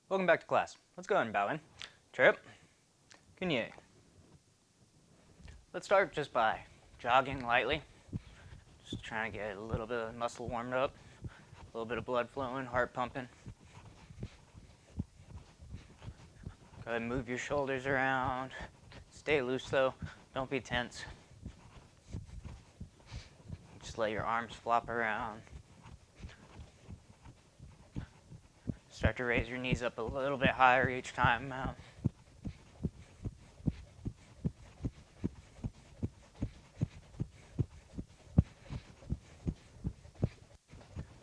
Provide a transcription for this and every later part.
Welcome back to class. Let's go ahead and bow in. Trip. Kunye. Let's start just by jogging lightly. Just trying to get a little bit of muscle warmed up, a little bit of blood flowing, heart pumping. Go ahead and move your shoulders around. Stay loose though. Don't be tense. Just let your arms flop around. Start to raise your knees up a little bit higher each time out.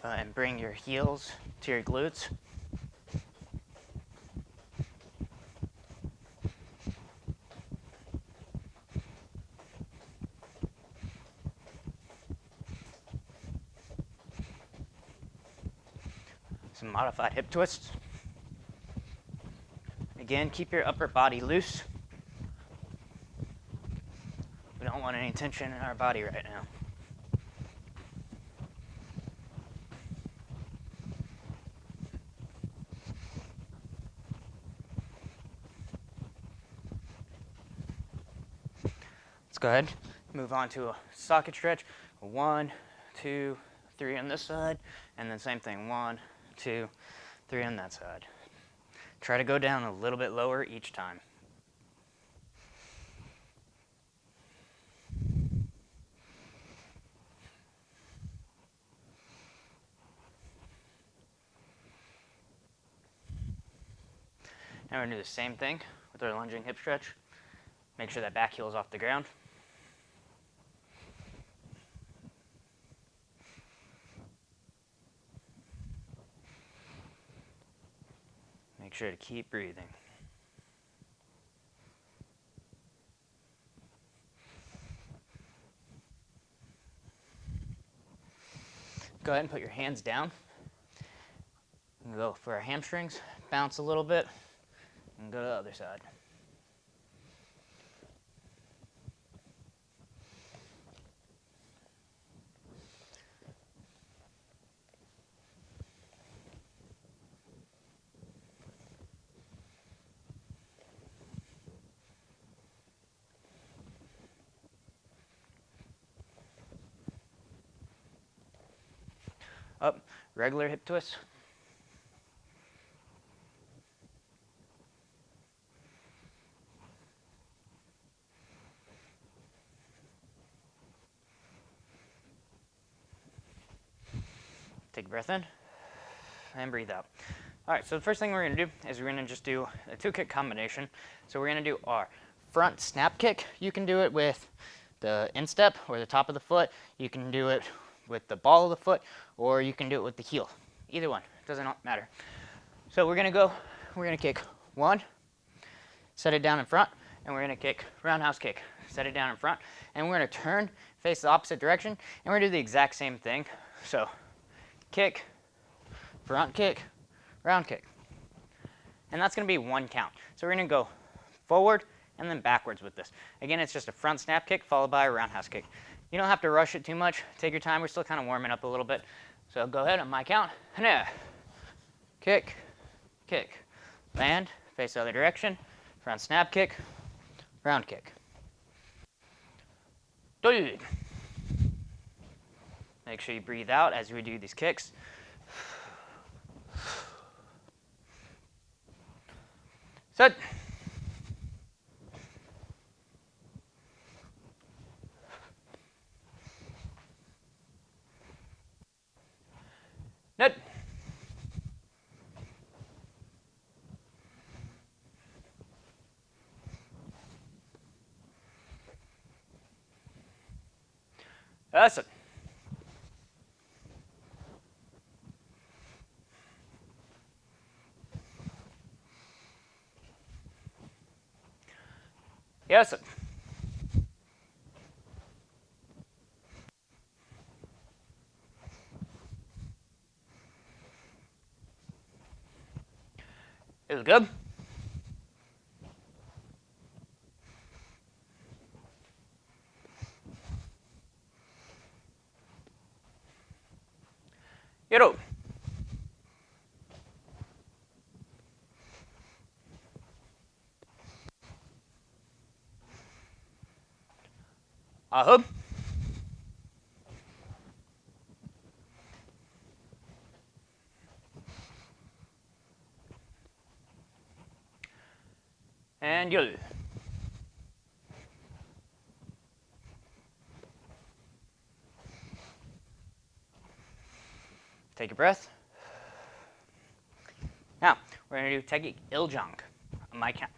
And bring your heels to your glutes. Some modified hip twists. Again, keep your upper body loose. We don't want any tension in our body right now. Let's go ahead, move on to a socket stretch. 1, 2, 3 on this side, and then same thing, 1, 2, 3 on that side. Try to go down a little bit lower each time. Now we're going to do the same thing with our lunging hip stretch. Make sure that back heel is off the ground. Make sure to keep breathing. Go ahead and put your hands down. And go for our hamstrings, bounce a little bit, and go to the other side. Up, regular hip twist. Take a breath in and breathe out. All right, so the first thing we're going to do is we're going to just do a 2-kick combination. So we're going to do our front snap kick. You can do it with the instep or the top of the foot. You can do it with the ball of the foot, or you can do it with the heel. Either one, doesn't matter. So we're going to kick 1, set it down in front, and we're going to kick roundhouse kick. Set it down in front, and we're going to turn, face the opposite direction, and we're going to do the exact same thing. So kick, front kick, round kick. And that's going to be 1 count. So we're going to go forward and then backwards with this. Again, it's just a front snap kick followed by a roundhouse kick. You don't have to rush it too much. Take your time. We're still kind of warming up a little bit. So go ahead on my count. Kick, kick, land, face the other direction, front snap kick, round kick. Make sure you breathe out as we do these kicks. Set. Net. That's it. Yes. Is good. Yellow. Ahub. And yul. Take a breath. Now, we're going to do Taeguek Il Jang on my count.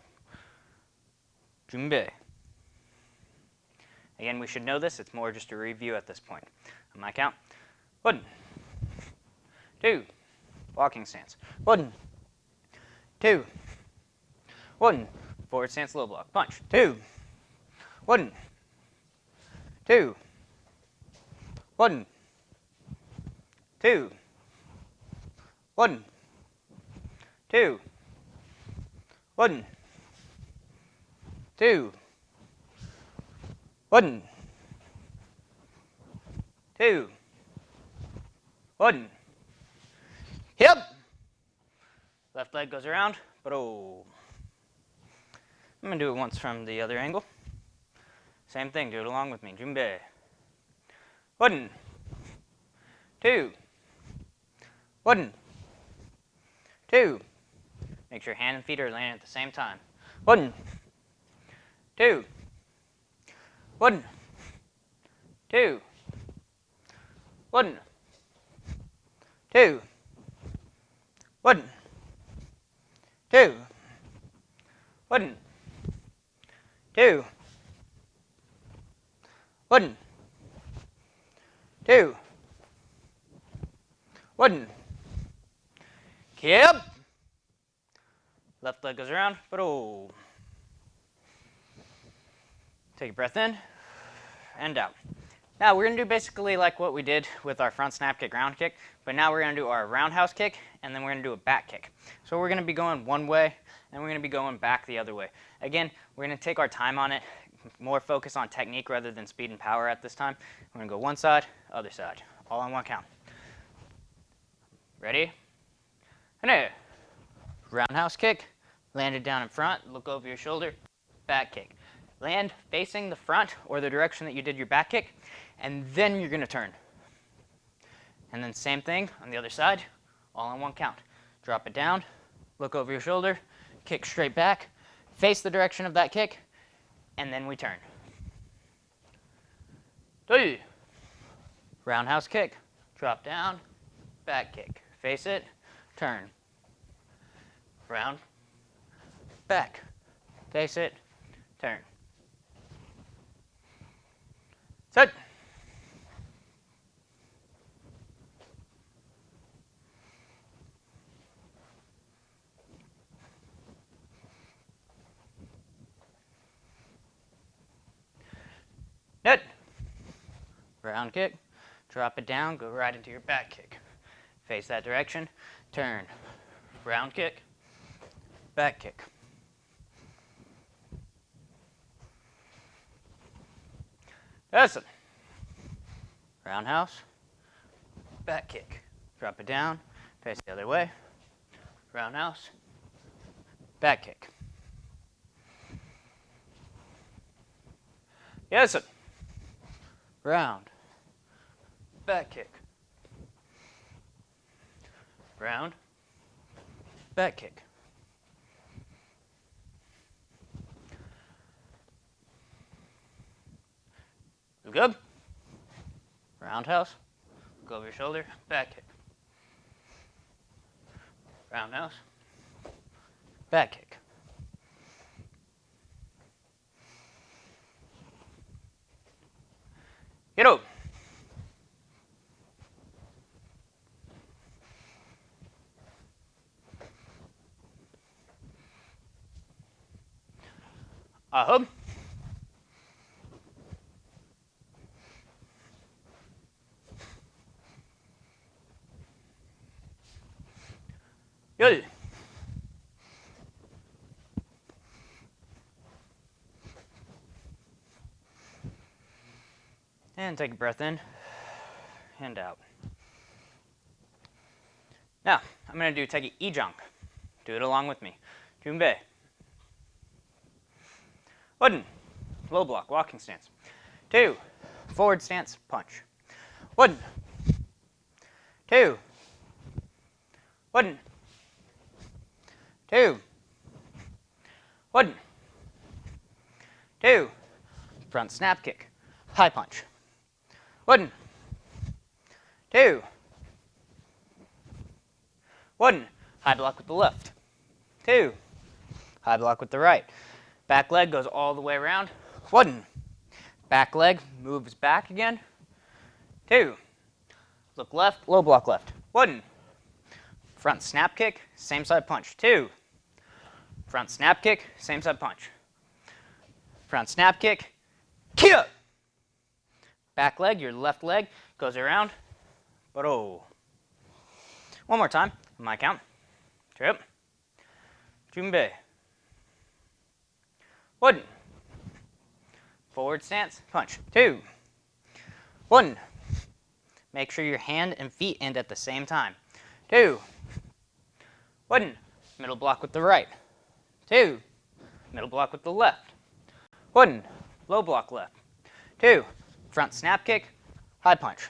Junbae. Again, we should know this. It's more just a review at this point. On my count. 1, 2, walking stance. 1, 2, 1, forward stance, low block. Punch. 2, 1, 2, 1, 2, 1, 2, 1, 2, 1, 2, 1. Hip. Left leg goes around, but oh. I'm going to do it once from the other angle. Same thing, do it along with me. Junbae. 1, 2, 1, 2. Make sure hand and feet are landing at the same time. 1, 2, 1, 2, 1, 2, 1, 2, 1, 2, 1, 2, 1. Keep. Left leg goes around, but oh. Take a breath in and out. Now we're going to do basically like what we did with our front snap kick, round kick, but now we're going to do our roundhouse kick, and then we're going to do a back kick. So we're going to be going one way, and we're going to be going back the other way. Again, we're going to take our time on it, more focus on technique rather than speed and power at this time. We're going to go one side, other side, all on one count. Ready? And roundhouse kick, landed down in front, look over your shoulder, back kick. Land facing the front or the direction that you did your back kick, and then you're going to turn. And then same thing on the other side, all on one count. Drop it down, look over your shoulder, kick straight back, face the direction of that kick, and then we turn. 2. Roundhouse kick, drop down, back kick. Face it, turn. Round, back, face it, turn. Set. Net. Round kick, drop it down, go right into your back kick. Face that direction, turn. Round kick, back kick. Listen. Roundhouse, back kick. Drop it down, face the other way. Roundhouse, back kick. Yes. Round, back kick. Round, back kick. Good. Roundhouse, go over your shoulder, back kick. Roundhouse, back kick. Get up. Ahub. Good. And take a breath in and out. Now, I'm going to do Taeguek Ee Jang. Do it along with me. Junbae. 1. Low block, walking stance. 2, forward stance, punch. 1, 2, 1, 2, 1, 2, front snap kick, high punch. 1, 2, 1, high block with the left. 2, high block with the right. Back leg goes all the way around. 1, back leg moves back again. 2, look left, low block left. 1, front snap kick, same side punch. 2, front snap kick, same side punch. Front snap kick, kia! Back leg, your left leg goes around. But oh. One more time, on my count. Trip. Junbei. 1, forward stance, punch. 2, 1, make sure your hand and feet end at the same time. 2, 1, middle block with the right. 2, middle block with the left. 1, low block left. 2, front snap kick, high punch.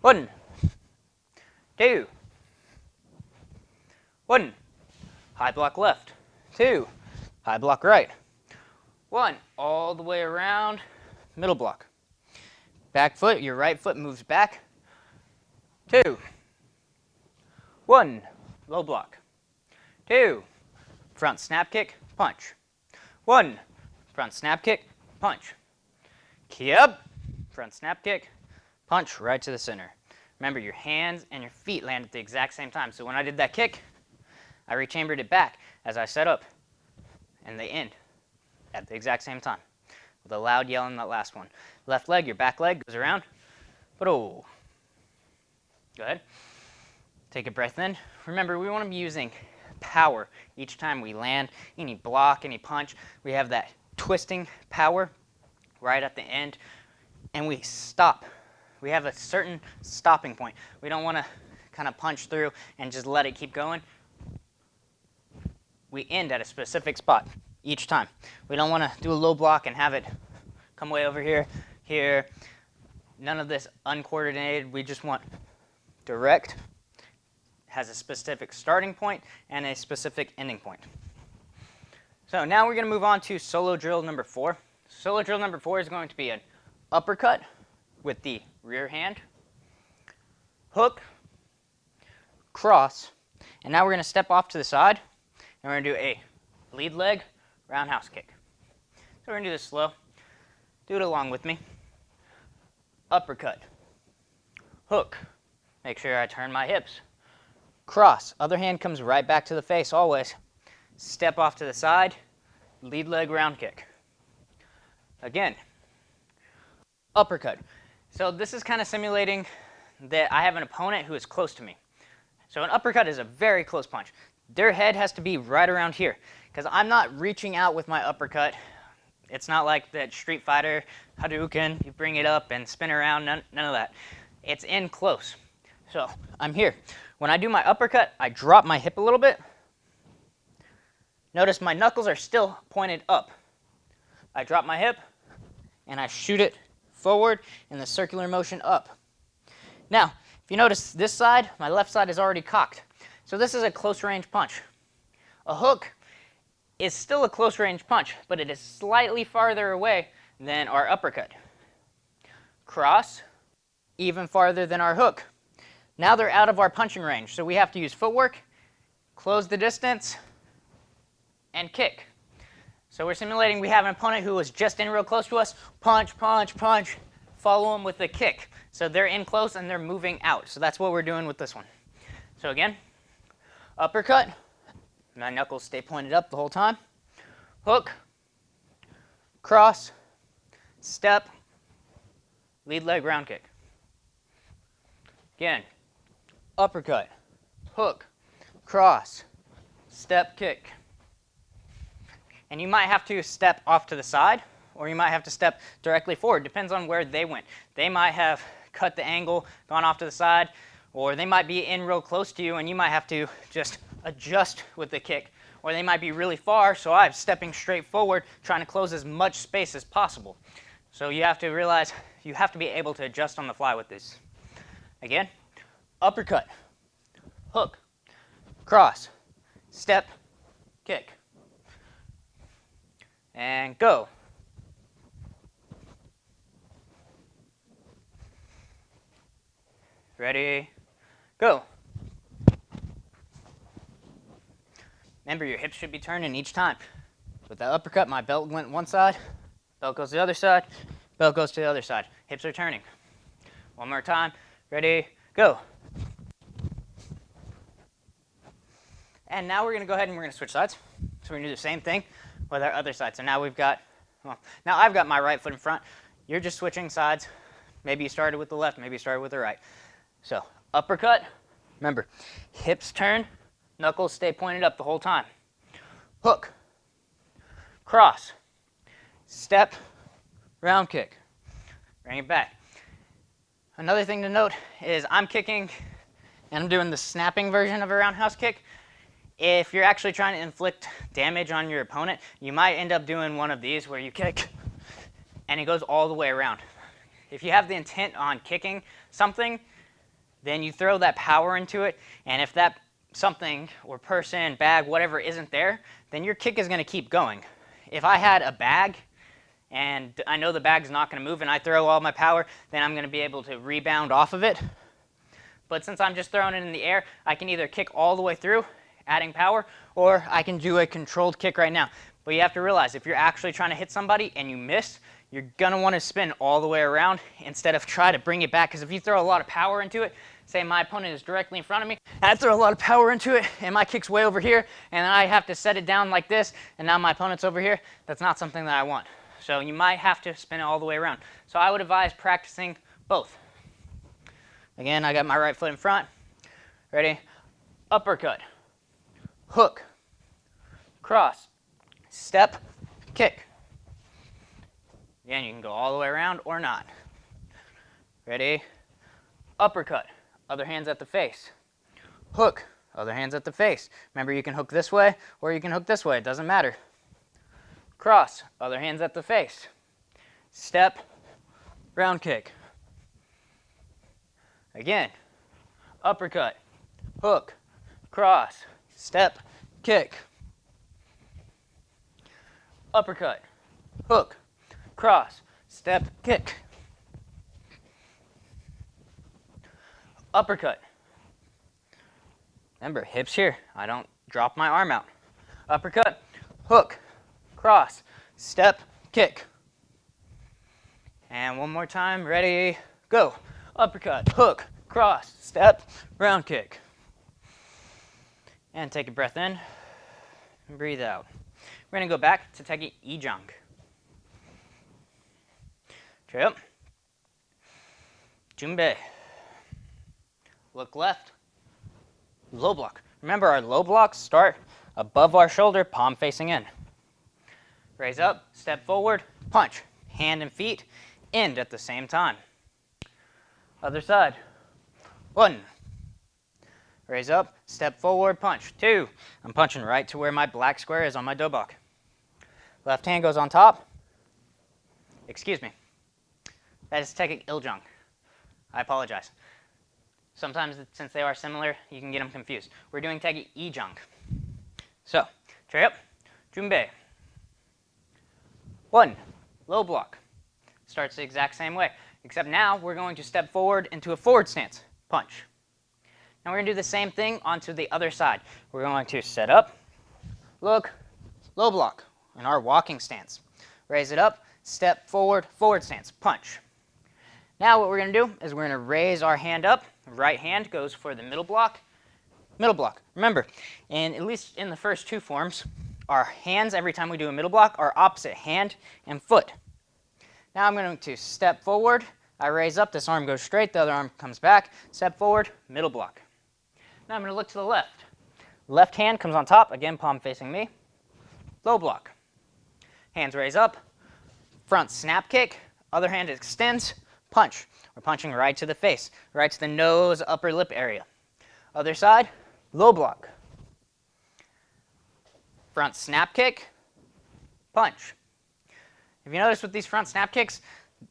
1, 2, 1, high block left. 2, high block right. 1, all the way around, middle block. Back foot, your right foot moves back. 2, 1, low block. 2, front snap kick, punch. 1, front snap kick, punch. Kia, front snap kick, punch right to the center. Remember, your hands and your feet land at the exact same time. So when I did that kick, I rechambered it back as I set up, and they end at the exact same time with a loud yell in that last one. Left leg, your back leg goes around, but oh. Go ahead. Take a breath in. Remember, we want to be using power each time we land. Any block, any punch, we have that twisting power right at the end, and we stop. We have a certain stopping point. We don't want to kind of punch through and just let it keep going. We end at a specific spot each time. We don't want to do a low block and have it come way over here, here. None of this uncoordinated. We just want direct, has a specific starting point and a specific ending point. So now we're going to move on to solo drill number 4. Solo drill number 4 is going to be an uppercut with the rear hand, hook, cross, and now we're going to step off to the side, and we're going to do a lead leg roundhouse kick. So we're going to do this slow. Do it along with me. Uppercut, hook, make sure I turn my hips, cross, other hand comes right back to the face always, step off to the side, lead leg round kick. Again, uppercut. So this is kind of simulating that I have an opponent who is close to me. So an uppercut is a very close punch. Their head has to be right around here because I'm not reaching out with my uppercut. It's not like that Street Fighter Hadouken, you bring it up and spin around, none of that. It's in close. So I'm here. When I do my uppercut, I drop my hip a little bit. Notice my knuckles are still pointed up. I drop my hip and I shoot it forward in the circular motion up. Now, if you notice this side, my left side is already cocked. So this is a close range punch. A hook is still a close range punch, but it is slightly farther away than our uppercut. Cross, even farther than our hook. Now they're out of our punching range, so we have to use footwork, close the distance, and kick. So we're simulating we have an opponent who is just in real close to us, punch, punch, punch, follow them with a kick. So they're in close and they're moving out. So that's what we're doing with this one. So again, uppercut, my knuckles stay pointed up the whole time, hook, cross, step, lead leg round kick. Again, uppercut, hook, cross, step, kick. And you might have to step off to the side, or you might have to step directly forward. Depends on where they went. They might have cut the angle, gone off to the side, or they might be in real close to you, and you might have to just adjust with the kick. Or they might be really far, so I'm stepping straight forward, trying to close as much space as possible. So you have to realize you have to be able to adjust on the fly with this. Again, uppercut, hook, cross, step, kick, and go. Ready, go. Remember, your hips should be turning each time. With that uppercut, my belt went one side, belt goes to the other side, belt goes to the other side. Hips are turning. One more time. Ready, go. And now we're going to go ahead and we're going to switch sides. So we're going to do the same thing with our other side. So now we've got, well, now I've got my right foot in front. You're just switching sides. Maybe you started with the left, maybe you started with the right. So uppercut, remember, hips turn, knuckles stay pointed up the whole time. Hook, cross, step, round kick. Bring it back. Another thing to note is I'm kicking and I'm doing the snapping version of a roundhouse kick. If you're actually trying to inflict damage on your opponent, you might end up doing one of these where you kick and it goes all the way around. If you have the intent on kicking something, then you throw that power into it, and if that something or person, bag, whatever isn't there, then your kick is going to keep going. If I had a bag and I know the bag's not going to move and I throw all my power, then I'm going to be able to rebound off of it. But since I'm just throwing it in the air, I can either kick all the way through, adding power, or I can do a controlled kick right now. But you have to realize, if you're actually trying to hit somebody and you miss, you're going to want to spin all the way around instead of try to bring it back. Because if you throw a lot of power into it, say my opponent is directly in front of me, and I throw a lot of power into it, and my kick's way over here, and then I have to set it down like this, and now my opponent's over here, that's not something that I want. So you might have to spin it all the way around. So I would advise practicing both. Again, I got my right foot in front. Ready? Uppercut, hook, cross, step, kick. Again, you can go all the way around or not. Ready? Uppercut, other hand's at the face. Hook, other hand's at the face. Remember, you can hook this way or you can hook this way, it doesn't matter. Cross, other hand's at the face. Step, round kick. Again, uppercut, hook, cross, step, kick. Uppercut, hook, cross, step, kick. Uppercut. Remember, hips here. I don't drop my arm out. Uppercut, hook, cross, step, kick. And one more time. Ready, go. Uppercut, hook, cross, step, round kick. And take a breath in and breathe out. We're going to go back to Taeguek Ee Jang. Straight up. Junbae. Look left. Low block. Remember, our low blocks start above our shoulder, palm facing in. Raise up, step forward, punch. Hand and feet end at the same time. Other side. 1. Raise up, step forward, punch. 2. I'm punching right to where my black square is on my dobok. Left hand goes on top. Excuse me. That is Taeguek Il Jang. I apologize. Sometimes, since they are similar, you can get them confused. We're doing Taeguek Ee Jang. So, straight up, Junbae. 1, low block. Starts the exact same way, except now we're going to step forward into a forward stance, punch. Now we're going to do the same thing onto the other side. We're going to set up, look, low block in our walking stance. Raise it up, step forward, forward stance, punch. Now what we're going to do is we're going to raise our hand up. Right hand goes for the middle block. Middle block. Remember, at least in the first 2 forms, our hands, every time we do a middle block, are opposite hand and foot. Now I'm going to step forward. I raise up. This arm goes straight. The other arm comes back. Step forward, middle block. Now I'm going to look to the left. Left hand comes on top. Again, palm facing me. Low block. Hands raise up. Front snap kick. Other hand extends. Punch. We're punching right to the face, right to the nose, upper lip area. Other side, low block. Front snap kick, punch. If you notice with these front snap kicks,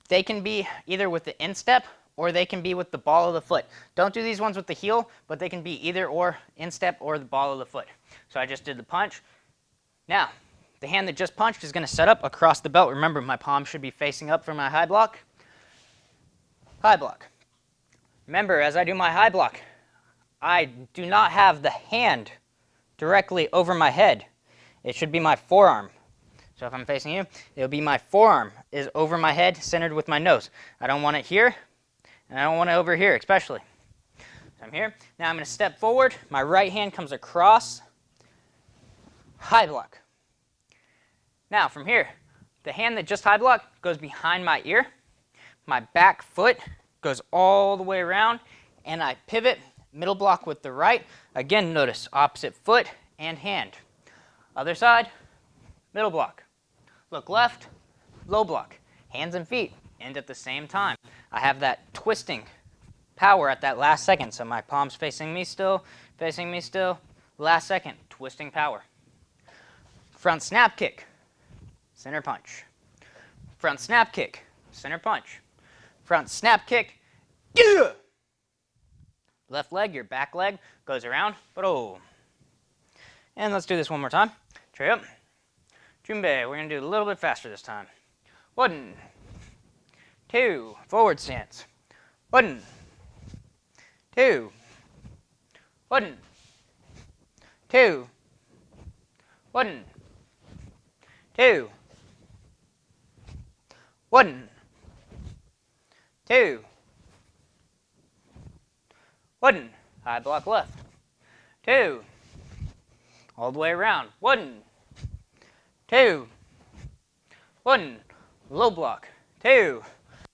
They can be either with the instep or they can be with the ball of the foot. Don't do these ones with the heel, but they can be either or, instep or the ball of the foot. So I just did the punch. Now, the hand that just punched is going to set up across the belt. Remember, my palm should be facing up for my high block. High block. Remember, as I do my high block, I do not have the hand directly over my head. It should be my forearm. So if I'm facing you, it'll be my forearm is over my head, centered with my nose. I don't want it here, and I don't want it over here, especially. So I'm here. Now I'm going to step forward. My right hand comes across. High block. Now from here, the hand that just high blocked goes behind my ear. My back foot goes all the way around, and I pivot, middle block with the right. Again, notice opposite foot and hand. Other side, middle block. Look left, low block. Hands and feet end at the same time. I have that twisting power at that last second. So my palm's facing me still. Last second, twisting power. Front snap kick, center punch. Front snap kick, center punch. Front snap kick, yeah! Left leg, your back leg goes around, but oh. And let's do this one more time. Tray up. Junbe, we're going to do it a little bit faster this time. 1, 2, forward stance. 1, 2, 1, 2, 1, 2, 1, 2, 1, high block left, 2, all the way around, 1, 2, 1, low block, 2,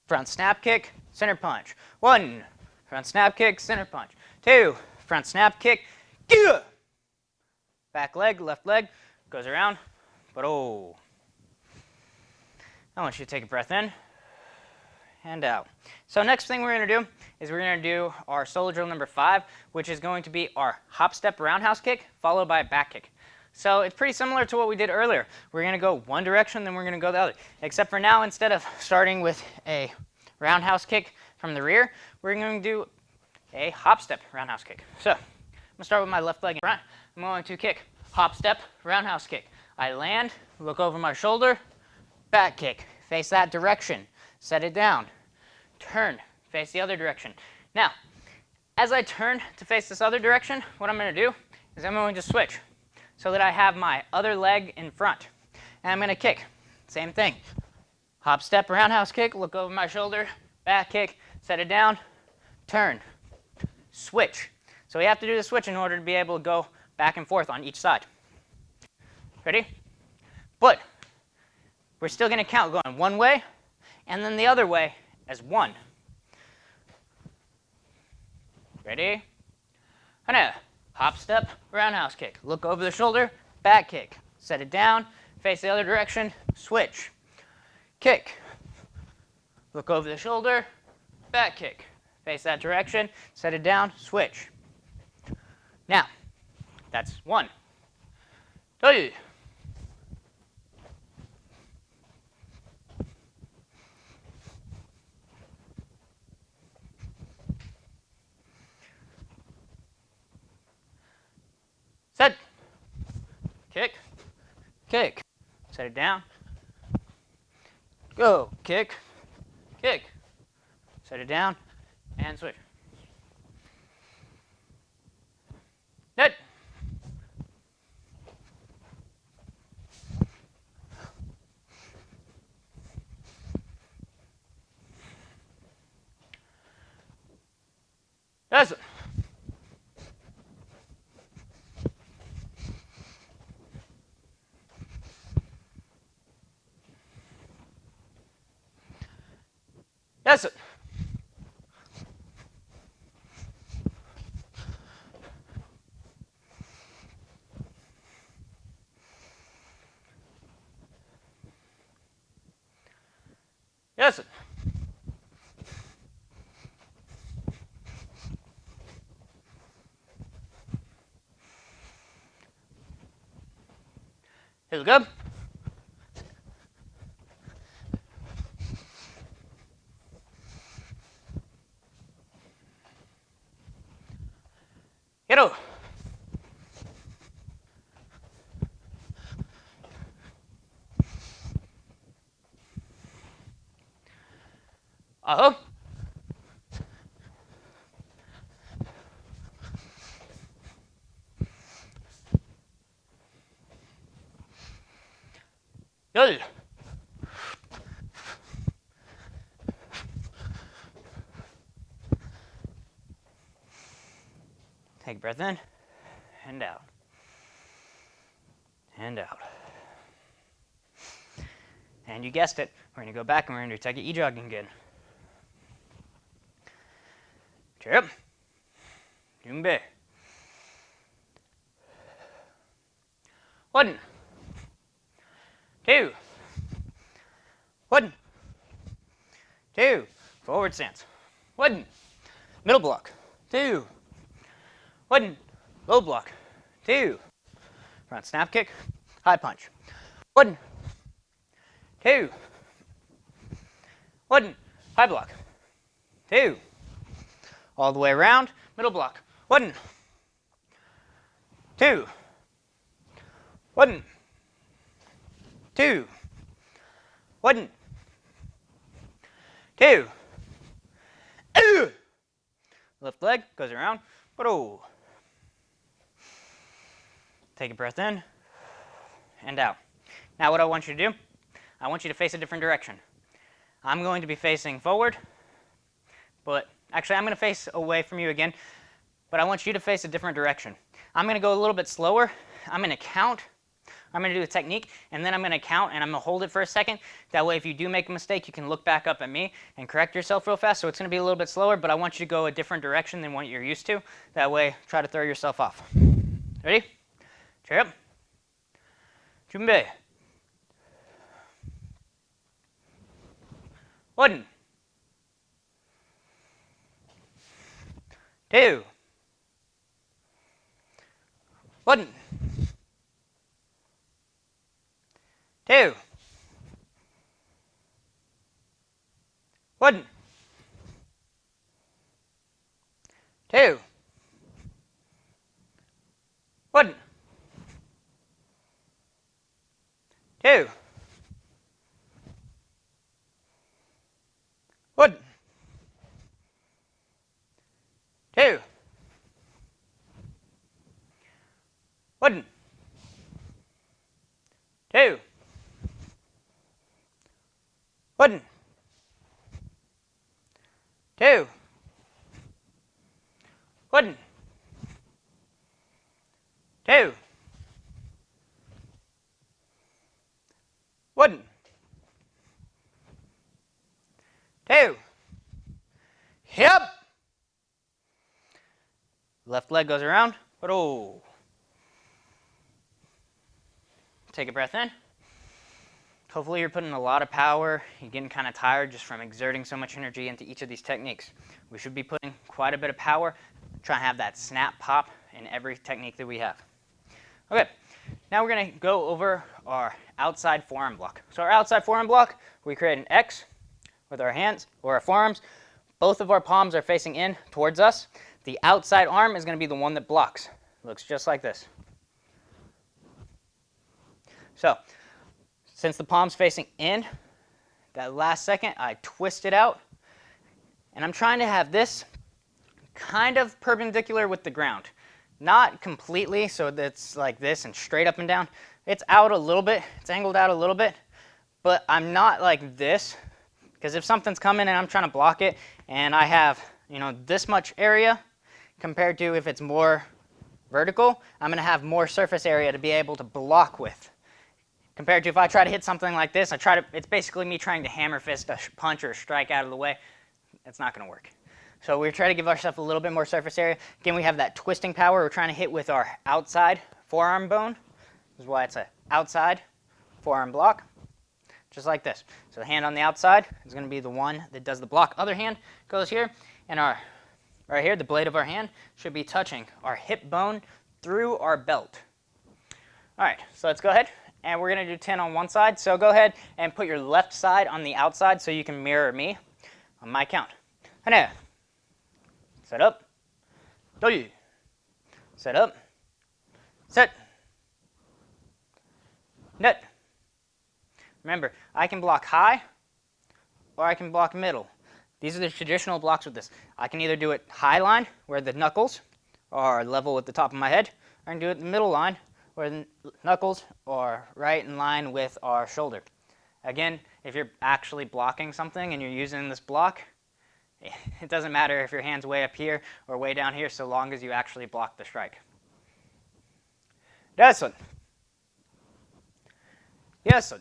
front snap kick, center punch, 1, front snap kick, center punch, 2, front snap kick, yeah! Back leg, left leg, goes around, but oh. I want you to take a breath in and out. So next thing we're going to do is we're going to do our solo drill number 5, which is going to be our hop step roundhouse kick followed by a back kick. So it's pretty similar to what we did earlier. We're going to go one direction, then we're going to go the other. Except for now, instead of starting with a roundhouse kick from the rear, we're going to do a hop step roundhouse kick. So I'm going to start with my left leg in front. I'm going to kick, hop step, roundhouse kick. I land, look over my shoulder, back kick, face that direction, set it down, turn, face the other direction. Now, as I turn to face this other direction, what I'm going to do is I'm going to switch so that I have my other leg in front. And I'm going to kick, same thing. Hop step, roundhouse kick, look over my shoulder, back kick, set it down, turn, switch. So we have to do the switch in order to be able to go back and forth on each side. Ready? But we're still going to count going one way and then the other way as one. Ready? And hop step, roundhouse kick. Look over the shoulder, back kick. Set it down, face the other direction, switch. Kick. Look over the shoulder, back kick. Face that direction, set it down, switch. Now, that's 1, 2. Set. Kick. Kick. Set it down. Go. Kick. Kick. Set it down. And switch. Net. That's it. That's it. Yes. Feels good. Get out. Up. Good. Take a breath in and out. And out. And you guessed it, we're going to go back and we're going to do Taeguek Ee Jang again. Cheer up. Junbi. 1, 2, 1, 2, forward stance. 1, middle block. 2, 1, low block. 2, front snap kick, high punch. 1, 2, 1, high block. 2, all the way around, middle block. 1, 2, 1, 2, 1, 2. Left leg goes around. Take a breath in and out. Now what I want you to do, I want you to face a different direction. I'm going to be facing forward, but actually I'm going to face away from you again, but I want you to face a different direction. I'm going to go a little bit slower. I'm going to count. I'm going to do a technique, and then I'm going to count, and I'm going to hold it for a second. That way, if you do make a mistake, you can look back up at me and correct yourself real fast. So it's going to be a little bit slower, but I want you to go a different direction than what you're used to. That way, try to throw yourself off. Ready? Cheer up. Junbi. 1, 2, 1, 2, 1, 2, 1, 2, 1, 2, 1, 2, 1, 2, 1, 2, 1, 2. Hip. Left leg goes around. Take a breath in. Hopefully you're putting a lot of power. You're getting kind of tired just from exerting so much energy into each of these techniques. We should be putting quite a bit of power. Try and have that snap pop in every technique that we have. Okay, now we're going to go over our outside forearm block. So our outside forearm block, we create an X with our hands or our forearms. Both of our palms are facing in towards us. The outside arm is going to be the one that blocks. Looks just like this. So, since the palm's facing in, that last second I twist it out, and I'm trying to have this kind of perpendicular with the ground. Not completely, so that's like this and straight up and down. It's out a little bit, it's angled out a little bit, but I'm not like this, because if something's coming and I'm trying to block it, and I have, this much area, compared to if it's more vertical, I'm going to have more surface area to be able to block with. Compared to if I try to hit something like this, it's basically me trying to hammer fist a punch or a strike out of the way. It's not going to work. So we try to give ourselves a little bit more surface area. Again, we have that twisting power. We're trying to hit with our outside forearm bone. This is why it's an outside forearm block, just like this. So the hand on the outside is going to be the one that does the block. Other hand goes here, and right here, the blade of our hand should be touching our hip bone through our belt. All right, so let's go ahead. And we're going to do 10 on one side. So go ahead and put your left side on the outside so you can mirror me on my count. Hana. Set up. 3, Set up. Set. Net. Remember, I can block high or I can block middle. These are the traditional blocks with this. I can either do it high line, where the knuckles are level with the top of my head, or I can do it the middle line, where the knuckles are right in line with our shoulder. Again, if you're actually blocking something and you're using this block, it doesn't matter if your hand's way up here or way down here, so long as you actually block the strike. Yes, sir. Yes, sir.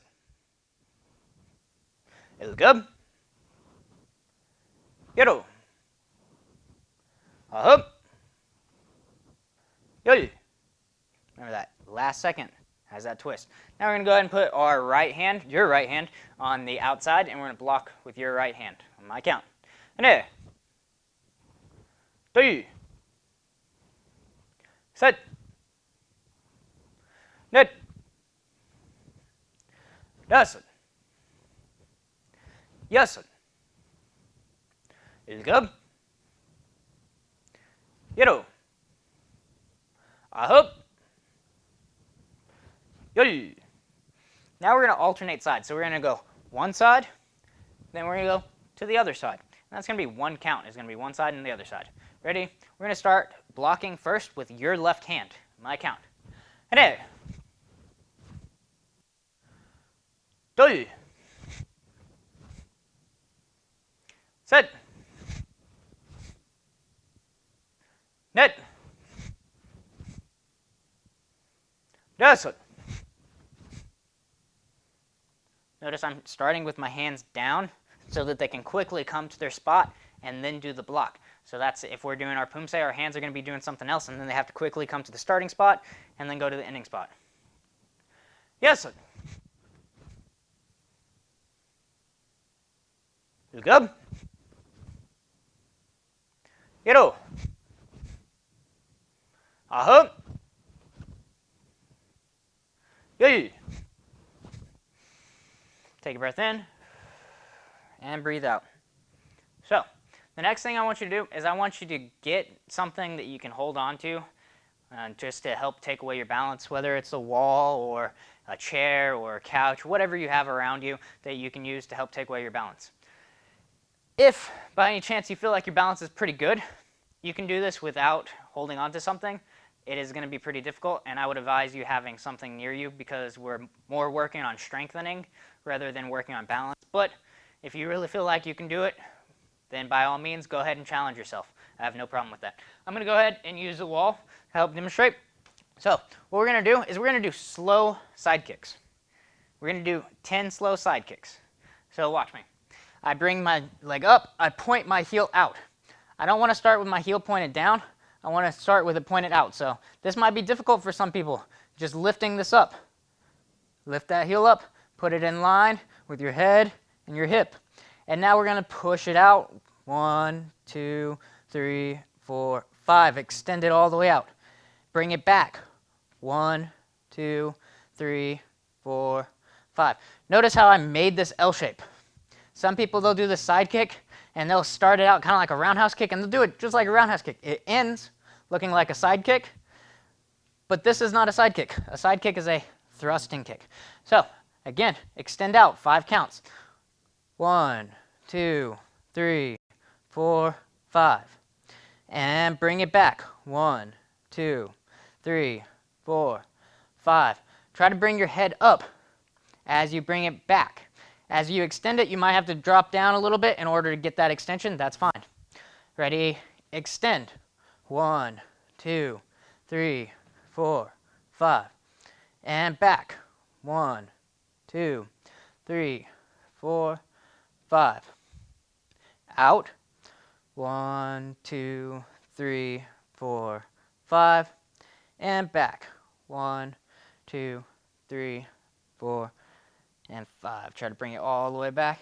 일급. 여로. 아홉. 열. Remember that last second has that twist. Now we're going to go ahead and put our right hand, your right hand, on the outside, and we're going to block with your right hand on my count. 하나, 둘, 셋, 넷, 다섯, 여섯, 일곱, 여덟, 아홉, 열. Now we're going to alternate sides. So we're going to go one side, then we're going to go to the other side. And that's going to be one count. It's going to be one side and the other side. Ready? We're going to start blocking first with your left hand. My count. 하나, 둘, 셋, 넷, 다섯. Notice I'm starting with my hands down so that they can quickly come to their spot and then do the block. So that's if we're doing our pumse, our hands are going to be doing something else, and then they have to quickly come to the starting spot and then go to the ending spot. Yes. 일곱, 여덟, 아홉, 열. Take a breath in and breathe out. So the next thing I want you to do is I want you to get something that you can hold on to just to help take away your balance, whether it's a wall or a chair or a couch, whatever you have around you that you can use to help take away your balance. If by any chance you feel like your balance is pretty good, you can do this without holding on to something. It is going to be pretty difficult, and I would advise you having something near you because we're more working on strengthening rather than working on balance. But if you really feel like you can do it, then by all means, go ahead and challenge yourself. I have no problem with that. I'm going to go ahead and use the wall to help demonstrate. So what we're going to do is we're going to do slow side kicks. We're going to do 10 slow side kicks. So watch me. I bring my leg up. I point my heel out. I don't want to start with my heel pointed down. I want to start with it pointed out. So this might be difficult for some people, just lifting this up. Lift that heel up, put it in line with your head and your hip. And now we're going to push it out. 1, 2, 3, 4, 5. Extend it all the way out. Bring it back. 1, 2, 3, 4, 5. Notice how I made this L shape. Some people, they'll do the side kick and they'll start it out kind of like a roundhouse kick, and they'll do it just like a roundhouse kick. It ends looking like a side kick, but this is not a side kick. A side kick is a thrusting kick. So again, extend out 5 counts. 1, 2, 3, 4, 5. And bring it back. 1, 2, 3, 4, 5. Try to bring your head up as you bring it back. As you extend it, you might have to drop down a little bit in order to get that extension. That's fine. Ready? Extend. 1, 2, 3, 4, 5. And back. 1, 2, 3, 4, 5. Out. 1, 2, 3, 4, 5. And back. 1, 2, 3, 4, and 5. Try to bring it all the way back.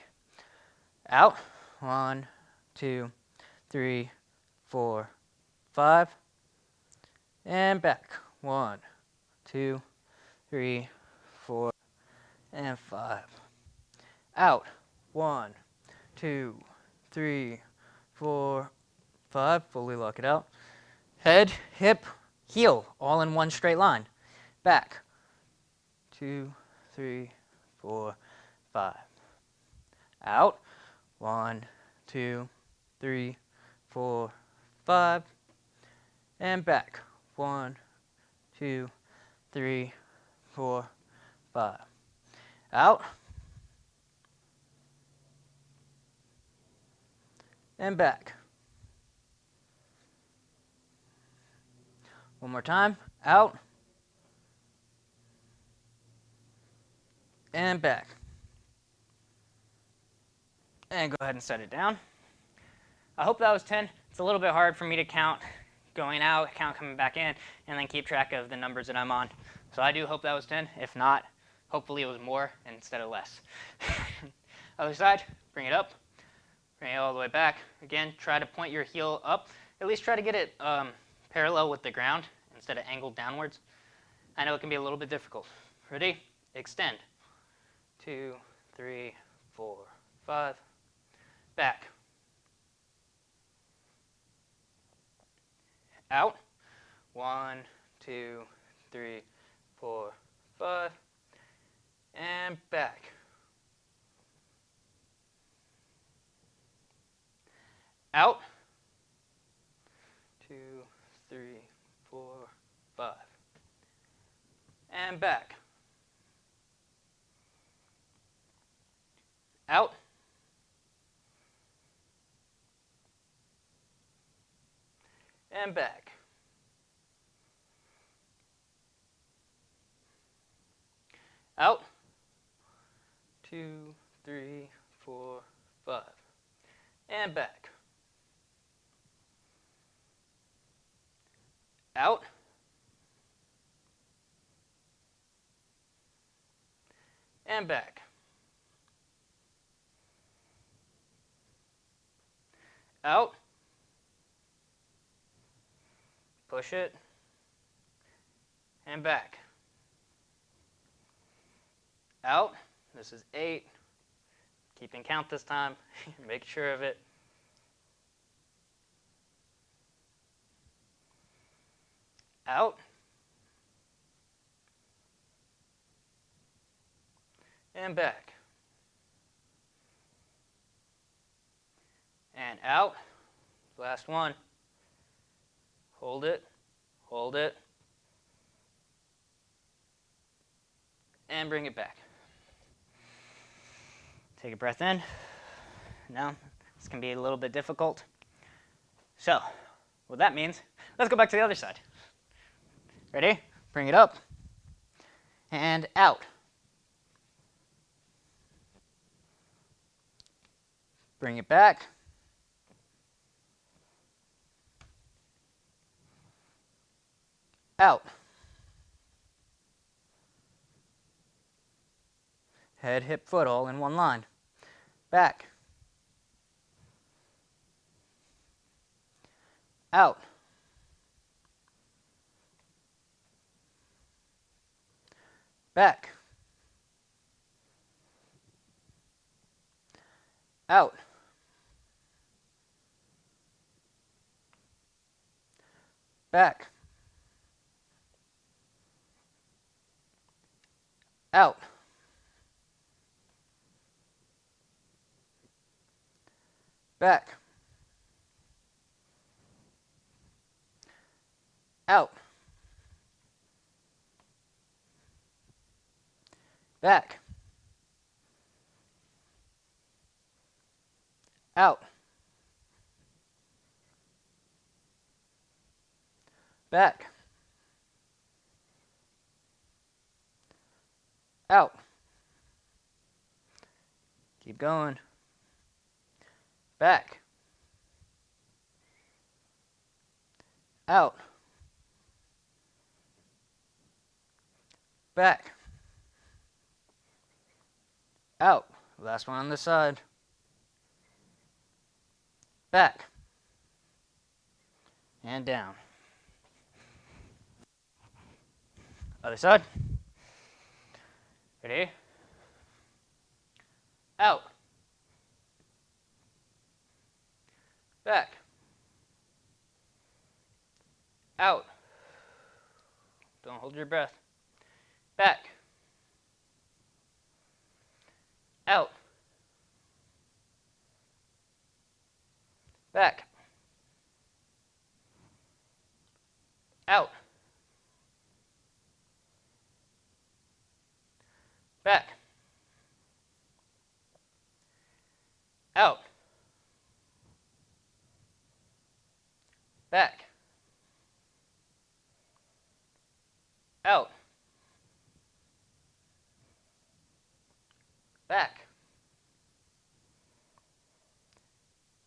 Out. 1, 2, 3, 4, 5. And back. 1, 2, 3, 4, and 5. Out. 1, 2, 3, 4, 5. Fully lock it out. Head, hip, heel, all in one straight line. Back. 2, 3, 4, 5. Out. 1, 2, 3, 4, 5. And back. 1, 2, 3, 4, 5. Out. And back. One more time. Out. And back. And go ahead and set it down. I hope that was 10. It's a little bit hard for me to count going out, count coming back in, and then keep track of the numbers that I'm on. So I do hope that was 10. If not, hopefully it was more instead of less. Other side, bring it up, bring it all the way back. Again, try to point your heel up. At least try to get it parallel with the ground instead of angled downwards. I know it can be a little bit difficult. Ready? Extend. 2, 3, 4, 5. Back. Out. 1, 2, 3, 4, 5. And back. Out. 2, 3, 4, 5. And back. Out. And back. Out. 2, 3, 4, 5. And back. Out. And back. Out. Push it. And back. Out. This is 8. Keeping count this time. Make sure of it. Out. And back. And out. Last one. Hold it. Hold it. And bring it back. Take a breath in. Now, this can be a little bit difficult. So, what that means, let's go back to the other side. Ready? Bring it up. And out. Bring it back. Out. Head, hip, foot, all in one line. Back. Out. Back. Out. Back. Out. Back. Out. Back. Out. Back. Out. Keep going. Back. Out. Back. Out. Last one on this side. Back. And down. Other side. Ready? Out. Back. Out. Don't hold your breath. Back. Out. Back. Out. Back. Out. Back. Out. Back.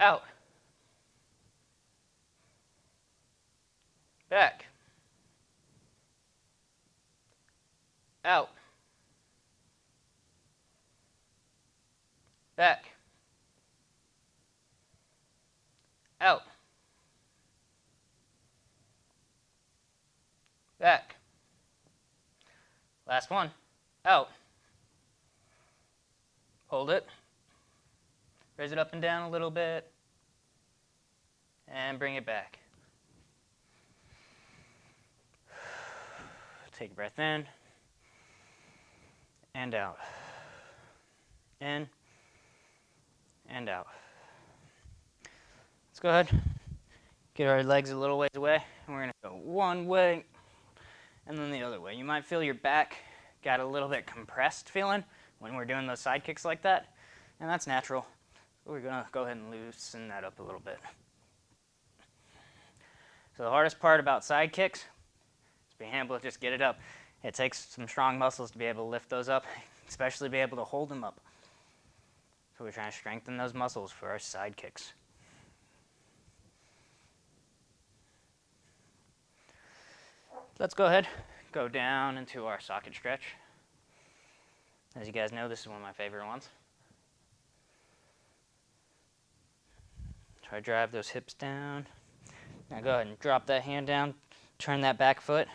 Out. Back. Out. Back. Out. Back. Last one. Out. Hold it. Raise it up and down a little bit. And bring it back. Take a breath in. And out. In. And out. Let's go ahead. Get our legs a little ways away. And we're going to go one way and then the other way. You might feel your back got a little bit compressed feeling when we're doing those side kicks like that. And that's natural. So we're going to go ahead and loosen that up a little bit. So the hardest part about side kicks is being able to just get it up. It takes some strong muscles to be able to lift those up, especially be able to hold them up. So we're trying to strengthen those muscles for our side kicks. Let's go ahead, go down into our socket stretch. As you guys know, this is one of my favorite ones. Try to drive those hips down. Now go ahead and drop that hand down, turn that back foot.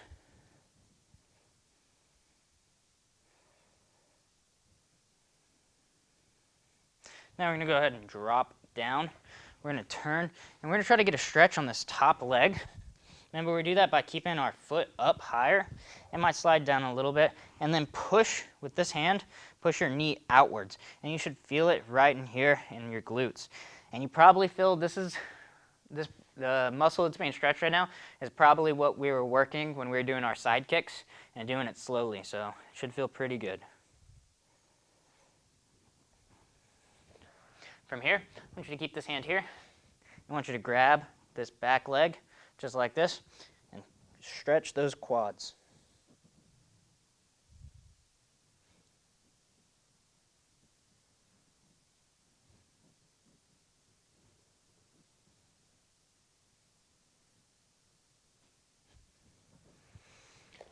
Now we're going to go ahead and drop down. We're going to turn, and we're going to try to get a stretch on this top leg. Remember, we do that by keeping our foot up higher. It might slide down a little bit, and then push with this hand, push your knee outwards. And you should feel it right in here in your glutes. And you probably feel the muscle that's being stretched right now is probably what we were working when we were doing our side kicks and doing it slowly. So it should feel pretty good. From here, I want you to keep this hand here. I want you to grab this back leg just like this and stretch those quads.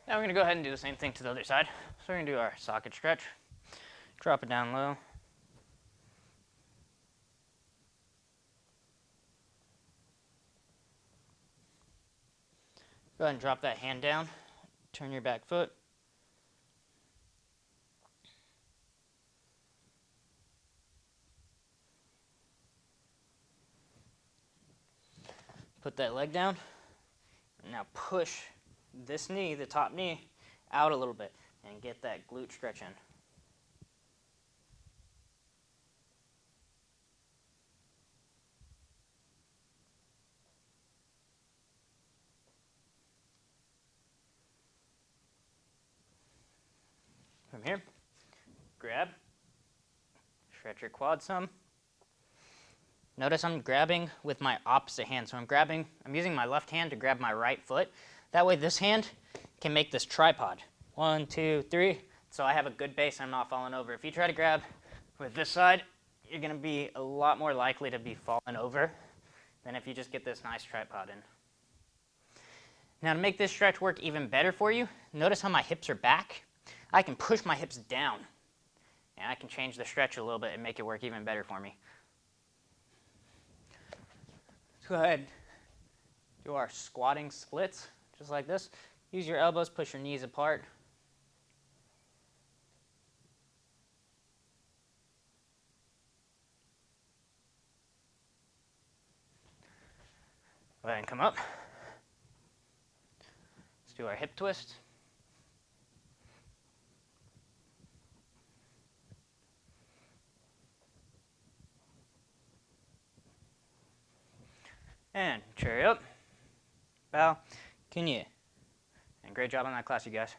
Now we're going to go ahead and do the same thing to the other side. So we're going to do our socket stretch. Drop it down low. Go ahead and drop that hand down. Turn your back foot. Put that leg down. Now push this knee, the top knee, out a little bit and get that glute stretch in. From here, grab, stretch your quad some. Notice I'm grabbing with my opposite hand. So I'm using my left hand to grab my right foot. That way this hand can make this tripod. 1, 2, 3. So I have a good base and I'm not falling over. If you try to grab with this side, you're going to be a lot more likely to be falling over than if you just get this nice tripod in. Now to make this stretch work even better for you, notice how my hips are back. I can push my hips down and I can change the stretch a little bit and make it work even better for me. Go ahead, do our squatting splits, just like this. Use your elbows, push your knees apart. Go ahead and come up. Let's do our hip twist. and cherry up, bow, kinye. And great job on that class, you guys.